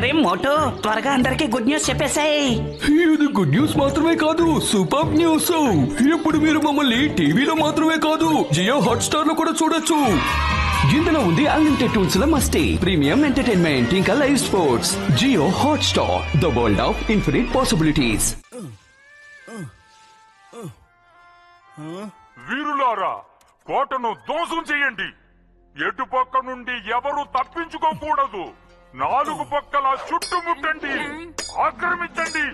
అరే మోటో, త్వరగా అందరికి గుడ్ న్యూస్ చెప్పేసాయి. ఇది గుడ్ న్యూస్ మాత్రమే కాదు, సూపర్ న్యూస్. ఇప్పుడు మీరు మమ్మల్ని టీవీలో మాత్రమే కాదు, జియో హాట్స్టార్ లో కూడా చూడొచ్చు. ఇందులో ఉంది అన్లిమిటెడ్ టూల్స్ ల మస్తీ, ప్రీమియం ఎంటర్టైన్మెంట్, ఇంకా live sports. Jio Hotstar, the world of infinite possibilities. వీరులారా, కోటను ధ్వంసం చేయండి. ఎటుపక్క నుండి ఎవరు తప్పించుకోకూడదు. 4 పక్కల చుట్టుముట్టండి, ఆక్రమించండి.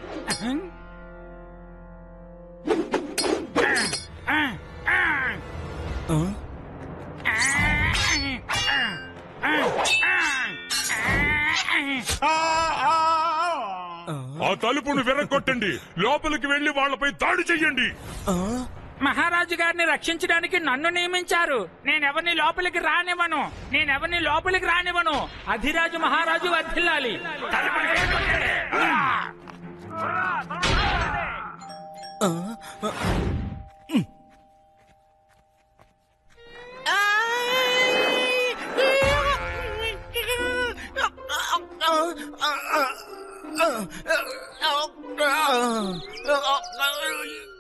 ఆ తలుపును విరగొట్టండి. లోపలికి వెళ్లి వాళ్లపై దాడి చెయ్యండి. మహారాజు గారిని రక్షించడానికి నన్ను నియమించారు. నేనెవరిని లోపలికి రానివ్వను. అధిరాజు మహారాజు వర్ధిల్లాలి.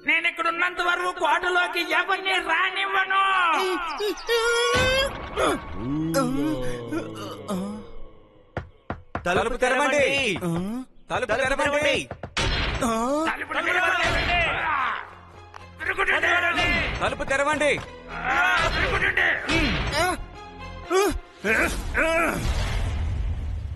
నేనిక్కడున్నంత వరకు కోటలోకి ఎవరిని రానివ్వను. తలుపు తెరవండి, తలుపు తెరవండి. తలుపు తెరవండి.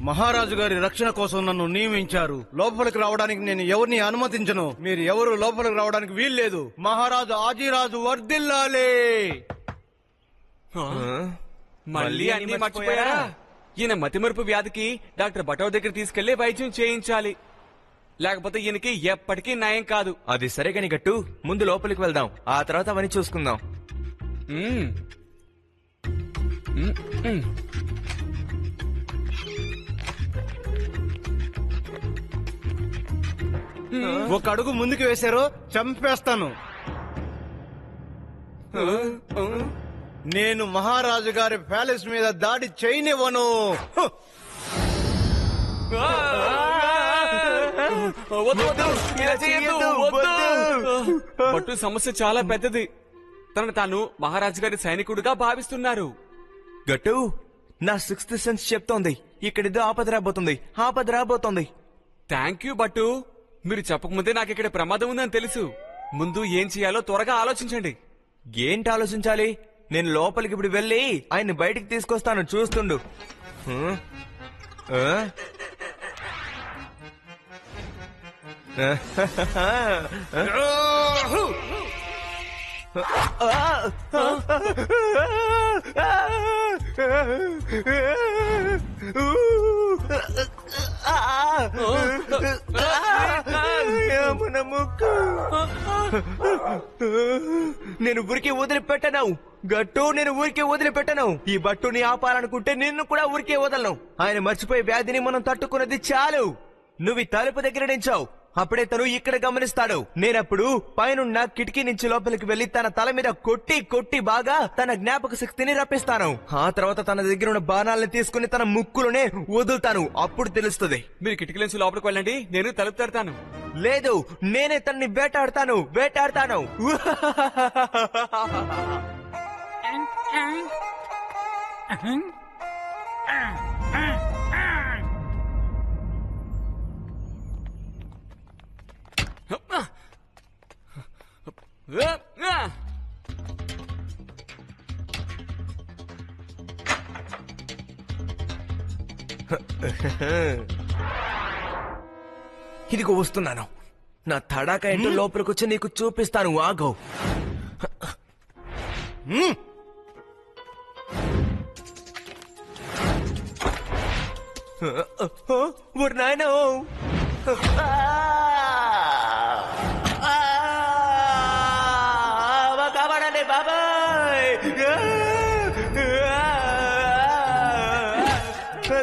మహారాజు గారి రక్షణ కోసం నన్ను నియమించారు. లోపలికి రావడానికి నేను ఎవరిని అనుమతించను. మీరు ఎవరు లోపలికి రావడానికి వీల్లేదు. మహారాజు ఆజీరాజు వర్ధిల్లాలి. మళ్ళీ అన్ని మర్చిపోయారా? ఈయన మతిమరుపు వ్యాధికి డాక్టర్ బటవ్ దగ్గర తీసుకెళ్లి వైద్యం చేయించాలి, లేకపోతే ఈయనకి ఎప్పటికీ నయం కాదు. అది సరేగాని గట్టు, ముందు లోపలికి వెళ్దాం, ఆ తర్వాత అవన్నీ చూసుకుందాం. ఒక అడుగు ముందుకు వేశారో చంపేస్తాను. నేను మహారాజు గారి ప్యాలెస్ మీద దాడి చేయనివ్వను. బట్టు సమస్య చాలా పెద్దది. తనను తాను మహారాజు గారి సైనికుడిగా భావిస్తున్నారు. గట్టు, నా 6th సెన్స్ చెప్తోంది ఇక్కడిదో ఆపద రాబోతోంది. థ్యాంక్ యూ బట్టు. మీరు చెప్పకముందే నాకు ఇక్కడ ప్రమాదం ఉందని తెలుసు. ముందు ఏం చేయాలో త్వరగా ఆలోచించండి. ఏంటి ఆలోచించాలి? నేను లోపలికి ఇప్పుడు వెళ్ళి ఆయన్ని బయటికి తీసుకొస్తాను, చూస్తుండు. నేను ఊరికే వదిలిపెట్టను గట్టు, నేను ఊరికే వదిలిపెట్టను. ఈ బట్టుని ఆపాలనుకుంటే నిన్ను కూడా ఊరికే వదలను. ఆయన మర్చిపోయే వ్యాధిని మనం తట్టుకున్నది చాలు. నువ్వు ఈ తలుపు దగ్గర నించావు, అప్పుడే తను ఇక్కడ గమనిస్తాడు. నేనప్పుడు పైనున్న కిటికీ నుంచి లోపలికి వెళ్లి తన తల మీద కొట్టి బాగా తన జ్ఞాపక శక్తిని రప్పిస్తాను. ఆ తర్వాత తన దగ్గర ఉన్న బాణాలను తీసుకుని తన ముక్కులోనే వదులుతాను. అప్పుడు తెలుస్తుంది. మీరు కిటికీ నుంచి లోపలికి వెళ్ళండి, నేను తలుపు తెరతాను. లేదు, నేనే తనని వేటాడతాను. ఇదిగో వస్తున్నాను. నా తడాక ఏంటో లోపలికి వచ్చి నీకు చూపిస్తాను, ఆగో. ఊరు నాయన, కాపాడండి బాబాయ్.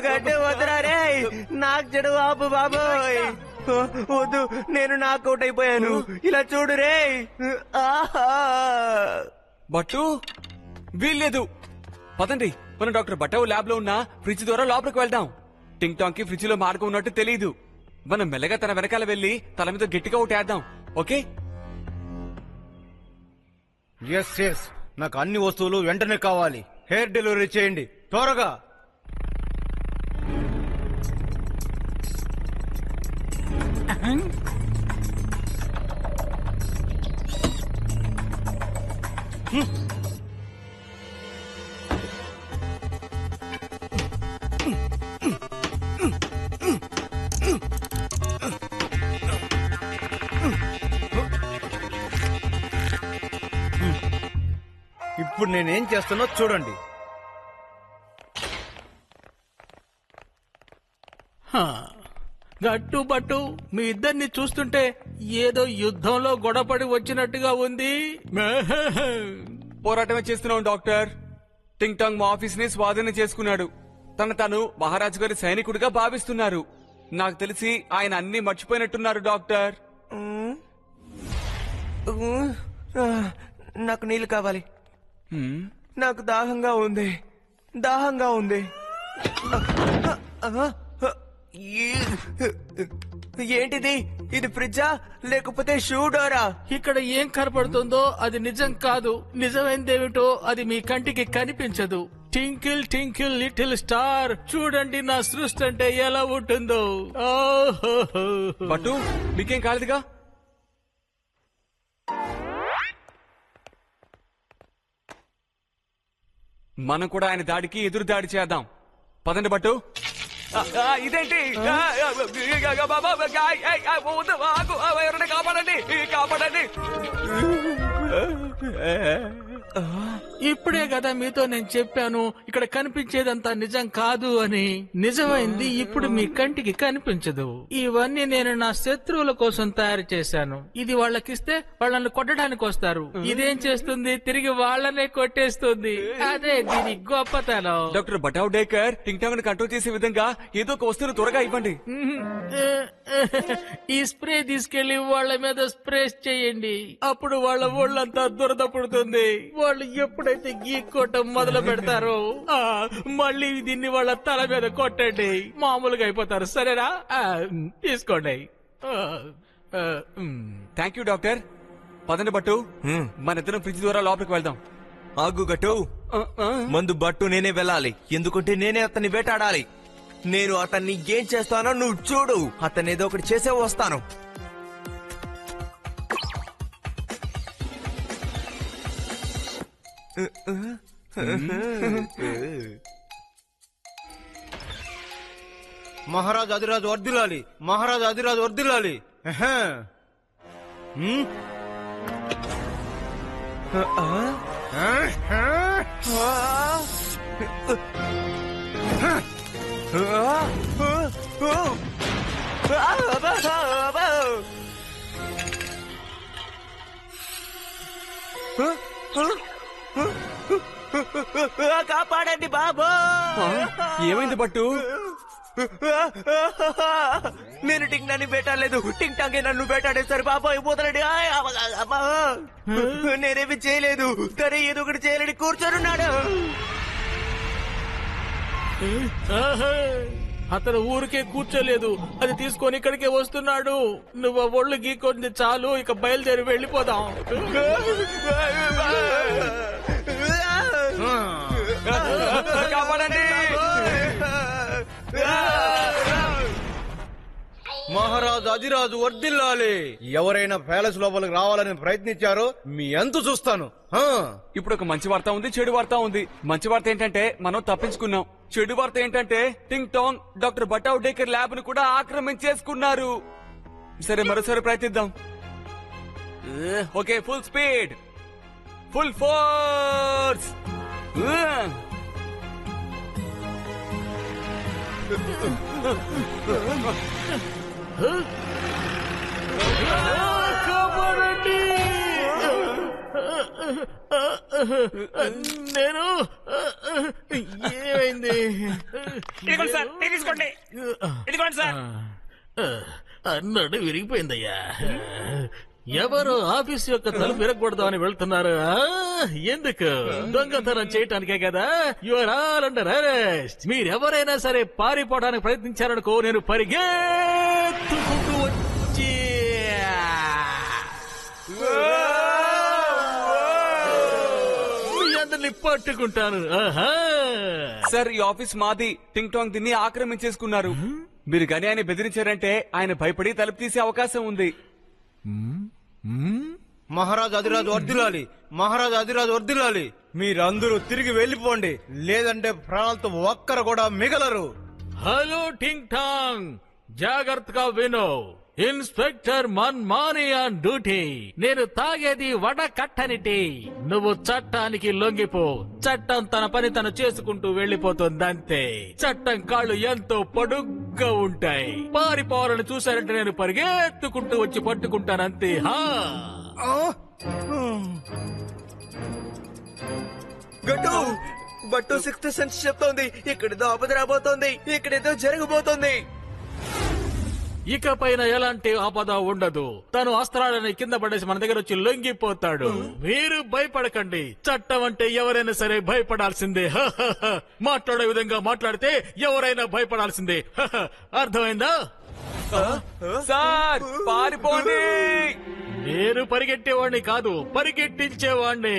గడ్డి వద్దురా రే, నాకు చెడు ఆపు బాబాయ్. వద్దు, నేను నాకౌట్ అయిపోయాను. ఇలా చూడు రే. బట్టు వీల్లేదు. పదండి, మనం డాక్టర్ బట్టవు ల్యాబ్ లో ఉన్న ఫ్రిడ్జ్ ద్వారా లోపలికి వెళ్దాం. టింగ్ టాంగ్ కి ఫ్రిడ్జ్ లో మార్గం ఉన్నట్టు తెలియదు. మనం మెల్లగా తన వెనకాల వెళ్లి తల మీద గట్టిగా ఒకటేద్దాం. ఓకే? ఎస్ ఎస్, నాకు అన్ని వస్తువులు వెంటనే కావాలి. హెయిర్ డెలివరీ చేయండి త్వరగా. ఇప్పుడు నేనేం చేస్తానో చూడండి. గట్టు బట్టు మీ ఇద్దరిని చూస్తుంటే ఏదో యుద్ధంలో గొడవపడి వచ్చినట్టుగా ఉంది. పోరాటమే చేస్తున్నాం డాక్టర్. టింగ్ టాంగ్ మా ఆఫీస్ ని స్వాధీనం చేసుకున్నాడు. తను మహారాజు గారి సైనికుడిగా భావిస్తున్నారు. నాకు తెలిసి ఆయన అన్ని మర్చిపోయినట్టున్నారు డాక్టర్. నాకు నీళ్లు కావాలి. నాకు దాహంగా ఉంది. దాహంగా ఉంది. ఏంటిది? ఇది ఫ్రిడ్జా లేకపోతే షూ డోరా? ఇక్కడ ఏం కనపడుతుందో అది నిజం కాదు. నిజమైందేమిటో అది మీ కంటికి కనిపించదు. టింకిల్ టింకిల్ లిటిల్ స్టార్, చూడండి నా సృష్టి అంటే ఎలా ఉంటుందో. బట్టు మీకేం కాలేదుగా? మనం కూడా ఆయన దాడికి ఎదురు దాడి చేద్దాం. పదండి బట్టు. ఇదేంటి? ఎవరైనా కాపాడండి, కాపాడండి. ఇప్పుడే కదా మీతో నేను చెప్పాను ఇక్కడ కనిపించేదంతా నిజం కాదు అని. నిజమైంది ఇప్పుడు మీ కంటికి కనిపించదు. ఇవన్నీ నేను నా శత్రువుల కోసం తయారు చేశాను. ఇది వాళ్ళకిస్తే వాళ్ళని కొట్టడానికి వస్తారు. ఇదేం చేస్తుంది? తిరిగి వాళ్ళనే కొట్టేస్తుంది. అదే దీని గొప్పతనం. డాక్టర్ బటౌడేకర్ టింగ్ టాంగ్ ని కంట్రోల్ చేసే విధంగా ఏదో ఒక వస్తువును త్వరగా ఇవ్వండి. ఈ స్ప్రే తీసుకెళ్లి వాళ్ళ మీద స్ప్రే చేయండి. అప్పుడు వాళ్ళ ఒళ్ళంతా దురద పుడుతుంది. వాళ్ళు ఎప్పుడైతే గీక్కోవటం మొదలు పెడతారో మళ్ళీ దీన్ని వాళ్ళ తల మీద కొట్టండి. మామూలుగా అయిపోతారు. సరేనా? తీసుకోండి. Thank you doctor. పదండి బట్టు, మన ఇద్దరం ఫ్రిడ్జ్ ద్వారా లోపలికి వెళ్దాం. ఆగు గట్టు. మందు బట్టు నేనే వెళ్ళాలి. ఎందుకంటే నేనే అతన్ని వేటాడాలి. నేను అతన్ని ఏం చేస్తానో నువ్వు చూడు. అతన్ని ఏదో ఒకటి చేసే వస్తాను. మహారాజు అధిరాజు వర్దిల్లాలి. మహారాజు అధిరాజు వర్దిల్లాలి. కాపాడండి బాబు. ఏమైంది బట్టు? నేను టింగ్ టాంగ్ ని వేటాడలేదు. టింగ్ టాంగ్ నన్ను వేటాడేస్తారు. బాబాయ్ పోతాడు. నేనేమి చేయలేదు. తనే ఏదో ఒకటి చేయలేని కూర్చొనున్నాడు. అతను ఊరికే కూర్చోలేదు. అది తీసుకొని ఇక్కడికే వస్తున్నాడు. నువ్వు ఒళ్ళు గీకొంది చాలు. ఇక బయలుదేరి వెళ్ళిపోదాం. కాపాడండి. మహారాజు అధిరాజు వర్దిల్లాలి. ఎవరైనా ప్యాలెస్ లోపలికి రావాలని ప్రయత్నించారో మీ అంతు చూస్తాను. ఇప్పుడు ఒక మంచి వార్త ఉంది, చెడు వార్త ఉంది. మంచి వార్త ఏంటంటే మనం తప్పించుకున్నాం. చెడు వార్త ఏంటంటే టింగ్ టాంగ్ డాక్టర్ బటౌడేకర్ ల్యాబ్ ను కూడా ఆక్రమించేసుకున్నారు. సరే, మరోసారి ప్రయత్నిద్దాం. Okay, full speed, full force. నేను ఏమైంది? ఇదిగోండి సార్, ఇది తీసుకోండి. ఇదిగోండి సార్. అన్నాడు విరిగిపోయిందయ్యా. ఎవరు ఆఫీస్ యొక్క తలుపు విరగకూడదు అని వెళ్తున్నారు ఎందుకు? దొంగతనం చేయటానికే కదా. You are all under arrest. మీరెవరైనా సరే పారిపోవడానికి ప్రయత్నించారనుకో, నేను పరిగెత్తుకుంటూ వచ్చి మీ అందరిని పట్టుకుంటాను. సార్, ఈ ఆఫీస్ మాది. టింగ్ టాంగ్ దీన్ని ఆక్రమించేసుకున్నారు. మీరు గానీ ఆయన బెదిరించారంటే ఆయన భయపడి తలుపు తీసే అవకాశం ఉంది. మహారాజు అధిరాజు వర్ధిల్లాలి, మహారాజు అధిరాజు వర్ధిల్లాలి. మీరందరూ తిరిగి వెళ్ళిపోండి, లేదంటే ప్రాణాలతో ఒక్కరు కూడా మిగలరు. హలో టింగ్ టాంగ్, జాగ్రత్తగా విను. Inspector Manmani on duty. నేను తాగేది వడకట్టని టీ. నువ్వు చట్టానికి లొంగిపో. చట్టం తన పని తను చేసుకుంటూ వెళ్లిపోతుందంతే. చట్టం కాళ్ళు ఎంతో పొడుగ్గా ఉంటాయి. పారిపోవాలని చూశారంటే నేను పరిగెత్తుకుంటూ వచ్చి పట్టుకుంటానంతే. గట్టు బట్టు సిక్స్త్ సెన్స్ చెప్తోంది. ఇక్కడేదో ఆపద రాబోతోంది, ఇక్కడేదో జరగబోతోంది. ఇకపైన ఎలాంటి ఆపద ఉండదు. తను అస్త్రాలని కింద పడేసి మన దగ్గర వచ్చి లొంగిపోతాడు. మీరు భయపడకండి. చట్టం అంటే ఎవరైనా సరే భయపడాల్సిందే. మాట్లాడే విధంగా మాట్లాడితే ఎవరైనా భయపడాల్సిందే. అర్థమైందా? సార్, పారిపోండి. నేను పరిగెట్టేవాడిని కాదు, పరిగెట్టించేవాడిని.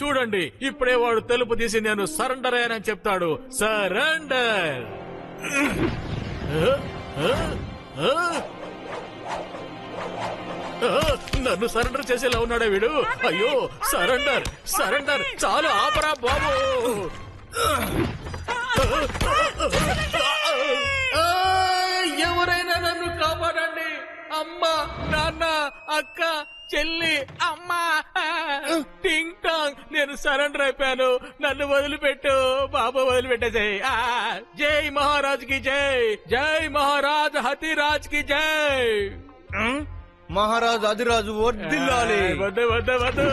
చూడండి, ఇప్పుడే వాడు తలుపు తీసి నేను సరెండర్ అయ్యానని చెప్తాడు. సరెండర్. నన్ను సరెండర్ చేసేలా ఉన్నాడే వీడు. అయ్యో, సరెండర్ సరెండర్, చాలు ఆపరా బాబు. ఎవరైనా నన్ను కాపాడండి. అమ్మ, నాన్న, అక్క, చెల్లి, అమ్మా. టింగ్ టాంగ్, నేను సరెండర్ అయిపోయాను. నన్ను వదిలిపెట్టు బాబు, వదిలిపెట్టేసాయి. జై మహారాజ్ కి జై. జై మహారాజ్ హతిరాజ్ కి జై. మహారాజు అధిరాజు వర్ధిల్లాలి. వద్దు వద్దు వద్దు.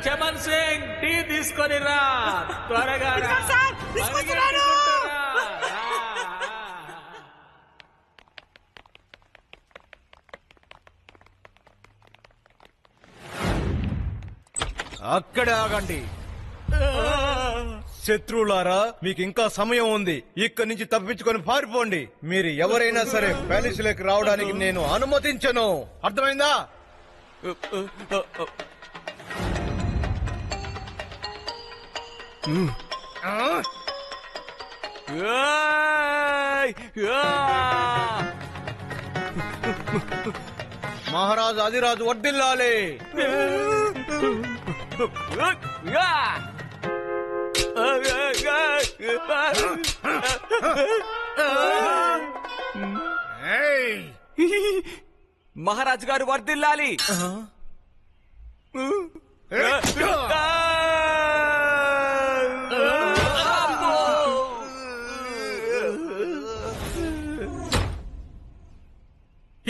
చమన్ సింగ్, టీ తీసుకొని రా త్వరగా. అక్కడే ఆగండి. శత్రువులారా, మీకు ఇంకా సమయం ఉంది. ఇక్కడి నుంచి తప్పించుకొని పారిపోండి. మీరు ఎవరైనా సరే ప్యాలెస్ లోకి రావడానికి నేను అనుమతించను. అర్థమైందా? మహారాజు అధిరాజు వర్ధిల్లాలి. మహారాజు గారు వర్ధిల్లాలి.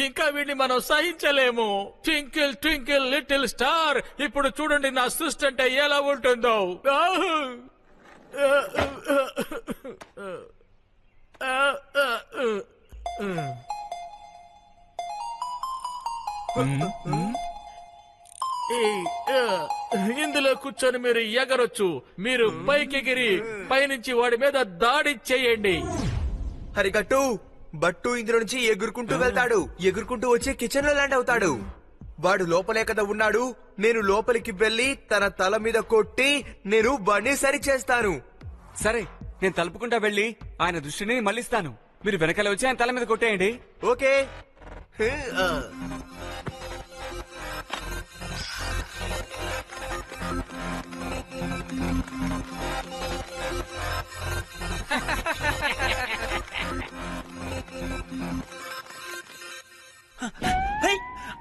ఇంకా వీడిని మనం సహించలేము. Twinkle twinkle little star. ఇప్పుడు చూడండి నా సృష్టి అంటే ఎలా ఉంటుందో. ఇందులో కూర్చొని మీరు ఎగరొచ్చు. మీరు పైకెగిరి పైనుంచి వాడి మీద దాడి చేయండి. హరిగట్టు, బట్టు ఇందులో నుంచి ఎగురుకుంటూ వెళ్తాడు. ఎగురుకుంటూ వచ్చి కిచెన్ లో ల్యాండ్ అవుతాడు. వాడు లోపలే కదా ఉన్నాడు. నేను లోపలికి వెళ్లి తన తల మీద కొట్టి నేను బండి సరి చేస్తాను. సరే, నేను తలుపుకుంటా వెళ్లి ఆయన దృష్టిని మళ్లిస్తాను. మీరు వెనకాల వచ్చి ఆయన తల మీద కొట్టేయండి. ఓకే.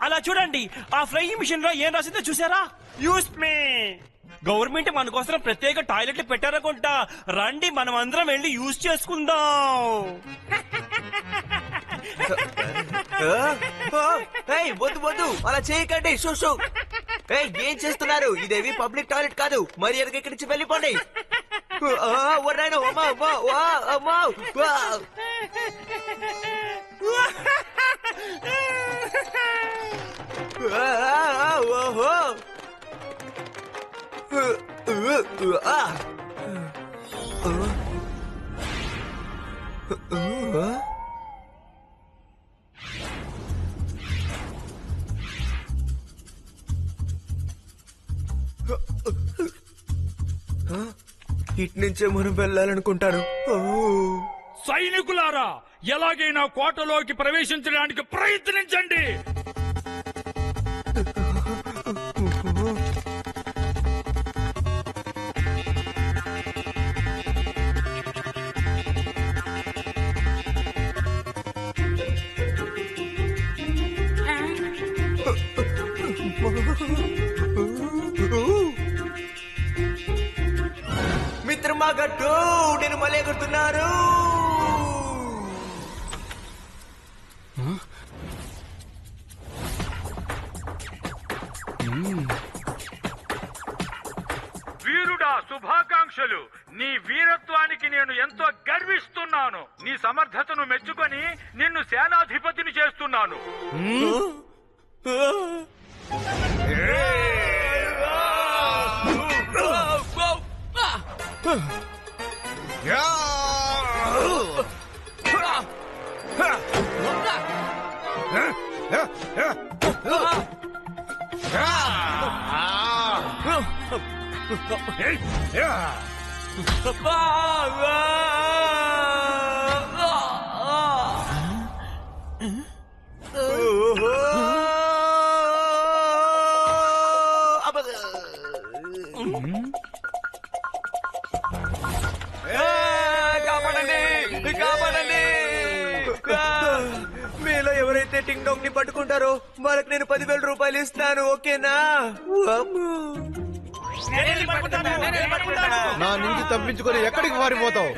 అలా చూడండి, ఆ ఫ్లయింగ్ మిషన్ లో ఏం రాసిందో చూసారా? యూస్ మీ. గవర్నమెంట్ మన కోసం ప్రత్యేక టాయిలెట్లు పెట్టారనుకుంటా. రండి, మనం అందరం వెళ్ళి యూజ్ చేసుకుందాం. వద్దు వద్దు, అలా చేయకండి. షూ. ఏం చేస్తున్నారు? ఇదేవి పబ్లిక్ టాయిలెట్ కాదు. మరి ఎదుగు ఇక్కడి నుంచి వెళ్ళిపోండి. ఓహో ఇటు నుంచే మనం వెళ్ళాలనుకుంటాను. సైనికులారా, ఎలాగైనా కోటలోకి ప్రవేశించడానికి ప్రయత్నించండి. మిత్రమా గట్టు, నేను మళ్ళీ ఎగురుతున్నాను. వీరుడా, శుభాకాంక్షలు. నీ వీరత్వానికి నేను ఎంతో గర్విస్తున్నాను. నీ సమర్థతను మెచ్చుకొని నిన్ను సేనాధిపతిని చేస్తున్నాను. మీలో ఎవరైతే టింగ్ డాంగ్ ని పట్టుకుంటారో వాళ్ళకి నేను 10,000 రూపాయలు ఇస్తాను. ఓకేనా? నా నుంచి తప్పించుకొని ఎక్కడికి పారిపోతావు?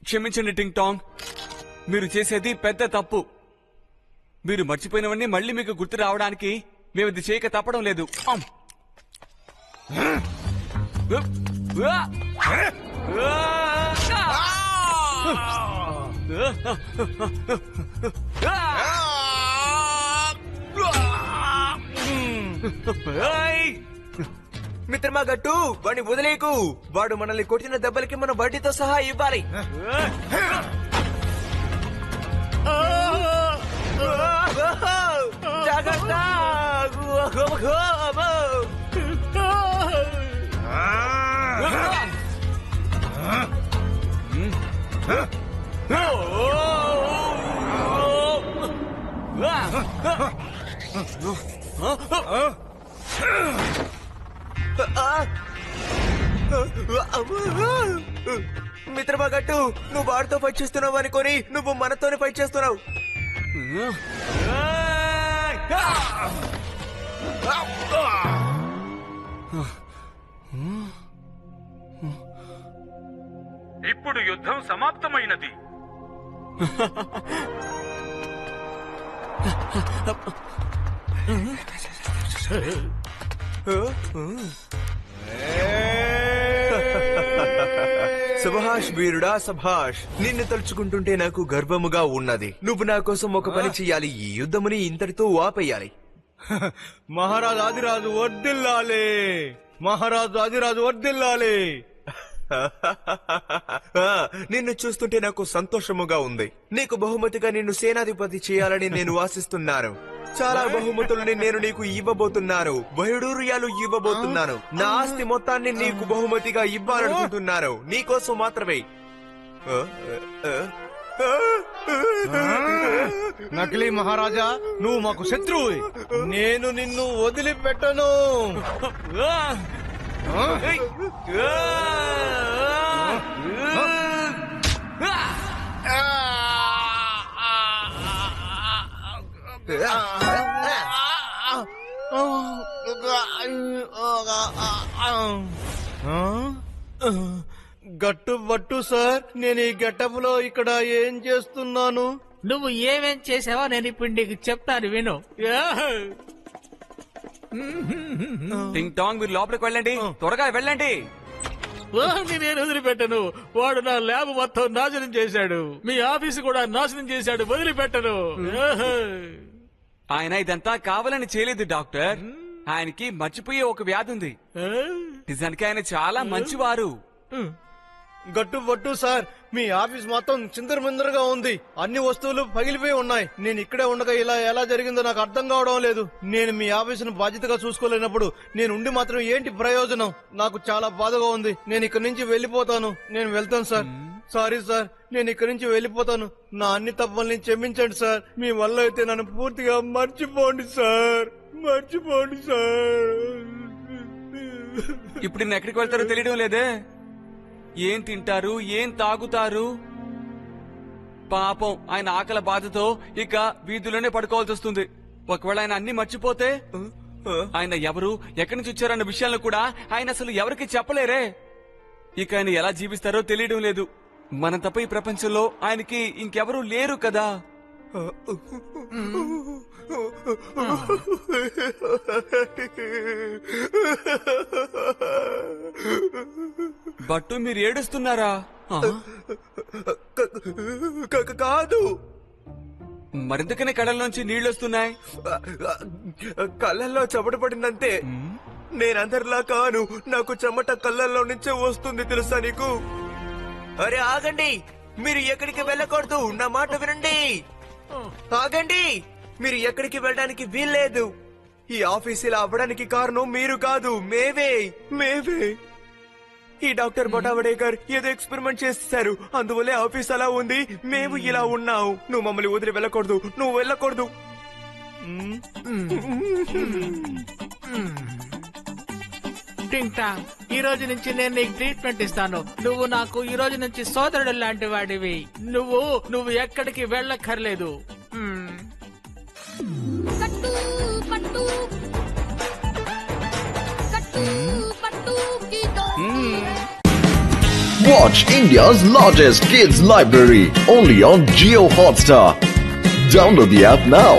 క్షమించండి టింగ్ టాంగ్, మీరు చేసేది పెద్ద తప్పు. మీరు మర్చిపోయినవన్నీ మళ్ళీ మీకు గుర్తు రావడానికి మేము ఇది చేయక తప్పడం లేదు. మిత్రమా గట్టు, వాడిని వదిలేకు. వాడు మనల్ని కొట్టిన దెబ్బలకి మన వడ్డీతో సహా ఇవ్వాలి. జాగ్రత్త. మిత్రమా గట్టు, నువ్వు వాడితో ఫైట్ చేస్తున్నావు అనుకొని నువ్వు మనతోనే ఫైట్ చేస్తున్నావు. ఇప్పుడు యుద్ధం సమాప్తమైనది. సుభాష్ వీరుడా, సభాష్. నిన్ను తలుచుకుంటుంటే నాకు గర్వముగా ఉన్నది. నువ్వు నా కోసం ఒక పని చెయ్యాలి. ఈ యుద్ధముని ఇంతటితో ఆపేయాలి. మహారాజు ఆదిరాజు వర్ధిల్లాలి. మహారాజు ఆదిరాజు వర్ధిల్లాలి. నిన్ను చూస్తుంటే నాకు సంతోషముగా ఉంది. నీకు బహుమతిగా నిన్ను సేనాధిపతి చేయాలని నేను ఆశిస్తున్నాను. చాలా బహుమతుల్ని నేను నీకు ఇవ్వబోతున్నాను. వైడూర్యాలు ఇవ్వబోతున్నాను. నా ఆస్తి మొత్తాన్ని నీకు బహుమతిగా ఇవ్వాలనుకుంటున్నాను. నీకోసం మాత్రమే. నకిలీ మహారాజా, నువ్వు మాకు శత్రువు. నేను నిన్ను వదిలిపెట్టను. గట్టు బట్టు సార్, నేను ఈ గెటప్ లో ఇక్కడ ఏం చేస్తున్నాను? నువ్వు ఏమేం చేసావో నేను ఇప్పుడు నీకు చెప్తాను, విను. టింగ్ టాంగ్ మీరు లోపలికి వెళ్ళండి, త్వరగా వెళ్ళండి. వాడిని నేను వదిలిపెట్టను. వాడు నా ల్యాబ్ మొత్తం నాశనం చేశాడు, మీ ఆఫీసు కూడా నాశనం చేశాడు. వదిలిపెట్టను. ఆయన ఇదంతా కావాలని చేయలేదు డాక్టర్. ఆయనకి మర్చిపోయే ఒక వ్యాధి ఉంది. నిజానికి ఆయన చాలా మంచివారు. గట్టు బట్టు సార్, మీ ఆఫీస్ మొత్తం చిందరమిందరగా ఉంది. అన్ని వస్తువులు పగిలిపోయి ఉన్నాయి. నేను ఇక్కడే ఉండగా ఇలా ఎలా జరిగిందో నాకు అర్థం కావడం లేదు. నేను మీ ఆఫీసును బాధ్యతగా చూసుకోలేనప్పుడు నేను ఉండి మాత్రం ఏంటి ప్రయోజనం? నాకు చాలా బాధగా ఉంది. నేను ఇక్కడి నుంచి వెళ్ళిపోతాను. నేను వెళ్తాను సార్. సారీ సార్, నేను ఇక్కడి నుంచి వెళ్ళిపోతాను. నా అన్ని తప్పుల్ని క్షమించండి సార్. మీ వల్ల అయితే నన్ను పూర్తిగా మర్చిపోండి సార్. మర్చిపోండి సార్. ఇప్పుడు నేను ఎక్కడికి వెళ్తారో తెలియడం లేదే. ఏం తింటారు, ఏం తాగుతారు? పాపం ఆయన ఆకలి బాధతో ఇక వీధుల్లోనే పడుకోవాల్సి వస్తుంది. ఒకవేళ ఆయన అన్ని మర్చిపోతే ఆయన ఎవరు, ఎక్కడి నుంచి వచ్చారన్న విషయాలను కూడా ఆయన అసలు ఎవరికి చెప్పలేరే. ఇక ఆయన ఎలా జీవిస్తారో తెలియడం లేదు. మన తప్ప ఈ ప్రపంచంలో ఆయనకి ఇంకెవరూ లేరు కదా. బట్టు మీరు ఏడుస్తున్నారా? కాదు, మరింతకనే కళ్ళల్లోంచి నీళ్లొస్తున్నాయి. కళ్ళల్లో చెమట పడిందంతే. నేనందరిలా కాను, నాకు చెమట కళ్ళల్లో నుంచే వస్తుంది, తెలుసా నీకు? అరే ఆగండి, మీరు ఎక్కడికి వెళ్ళకూడదు. నా మాట వినండి. ఆగండి, మీరు ఎక్కడికి వెళ్ళడానికి వీల్లేదు. ఈ ఆఫీస్ ఇలా అవ్వడానికి కారణం మీరు కాదు, మేవే. ఈ డాక్టర్ బొటావడేకర్ ఏదో ఎక్స్పెరిమెంట్ చేశారు, అందువల్లే ఆఫీస్ అలా ఉంది. మేము ఇలా ఉన్నావు. నువ్వు మమ్మల్ని వదిలి వెళ్ళకూడదు. నువ్వు వెళ్ళకూడదు. టింగ్ టాంగ్, ఈ రోజు నుంచి నేను నీకు ట్రీట్మెంట్ ఇస్తాను. నువ్వు నాకు ఈ రోజు నుంచి సోదరుడు లాంటి వాడివి. నువ్వు ఎక్కడికి వెళ్ళక్కర్లేదు. Watch India's largest kids library only on Jio Hotstar. Download the app now.